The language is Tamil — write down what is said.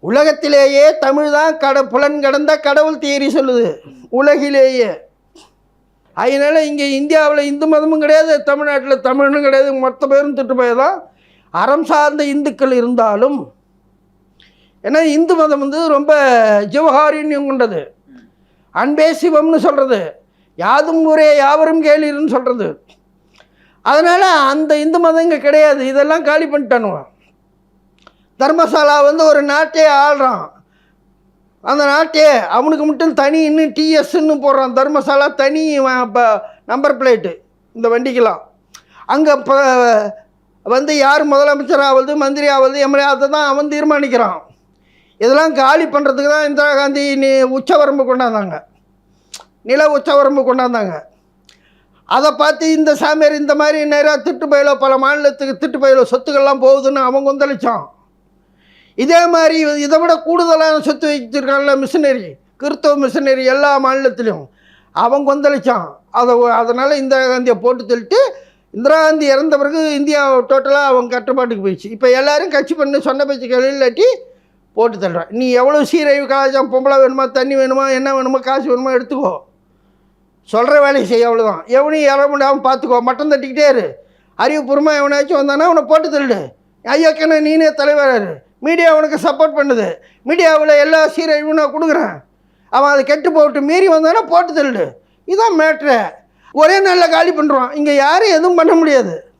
உலகத்திலேயே தமிழ் தான் புலன் கடந்த கடவுள் தியரி சொல்லுது உலகிலேயே. அதனால் இங்கே இந்தியாவில் இந்து மதமும் கிடையாது, தமிழ்நாட்டில் தமிழனும் கிடையாது, மொத்த பேரும் திட்டு போய் தான் அறம் சார்ந்த இந்துக்கள் இருந்தாலும். ஏன்னா இந்து மதம் வந்து ரொம்ப ஜீவகாருண்யம் கொண்டது, அன்பே சிவம்னு சொல்கிறது, யாதும் ஊரே யாவரும் கேளீர்னு சொல்கிறது. அதனால் அந்த இந்து மதம் இங்கே கிடையாது, இதெல்லாம் காலி பண்ணிட்டானுங்க. தர்மசாலா வந்து ஒரு நாட்டையே ஆள்றான், அந்த நாட்டையே அவனுக்கு மட்டும் தனி இன்னும் டிஎஸ்ன்னு போடுறான், தர்மசாலா தனி நம்பர் பிளேட்டு இந்த வண்டிக்கெலாம். அங்கே இப்போ வந்து யார் முதலமைச்சர் ஆகுது மந்திரி ஆகுது எம்எல்ஏ அதை தான் அவன் தீர்மானிக்கிறான். இதெல்லாம் காலி பண்ணுறதுக்கு தான் இந்திரா காந்தி உச்சவரம்பு கொண்டாந்தாங்க, நில உச்சவரம்பு கொண்டாந்தாங்க. அதை பார்த்து இந்த சாமியார் இந்த மாதிரி நேராக திட்டு பயிலோ பல மாநிலத்துக்கு திட்டு பயிலோ சொத்துக்கள்லாம் போகுதுன்னு அவன் கொந்தளிச்சான். இதே மாதிரி இதை விட கூடுதலான சொத்து வச்சுருக்கான்ல மிஷினரி, கிறிஸ்தவ மிஷினரி எல்லா மாநிலத்திலையும் அவன் கொந்தளிச்சான். அதனால் இந்திரா காந்தியை போட்டு தள்ளிட்டு இந்திரா காந்தி இறந்த பிறகு இந்தியா டோட்டலாக அவன் கட்டுப்பாட்டுக்கு போயிடுச்சு. இப்போ எல்லோரும் கட்சி பண்ணி சொன்ன பேச்சு இல்லாட்டி போட்டு தள்ளுறான். நீ எவ்வளோ சீரழிவு கலாச்சாரம், பொம்பளை வேணுமா, தண்ணி வேணுமா, என்ன வேணுமா, காசு வேணுமா எடுத்துக்கோ, சொல்கிற வேலையை செய்ய, அவ்வளோதான். எவனையும் இற முடியாமல் பார்த்துக்கோ, மட்டம் தட்டிக்கிட்டே இரு. அறிவுபூர்வமாக எவனாச்சும் வந்தானா அவனை போட்டு தள்ளிடு. ஐயோக்கண்ணா நீனே தலைவராரு, மீடியா அவனுக்கு சப்போர்ட் பண்ணுது, மீடியாவில் எல்லா சீரழிவும் நான் கொடுக்குறேன், அவன் அதை கெட்டு போட்டு மீறி வந்தானா போட்டு தள்ளிடு. இதுதான் மேட்ரு. ஒரே நாளில் காலி பண்ணுறான். இங்கே யாரும் எதுவும் பண்ண முடியாது.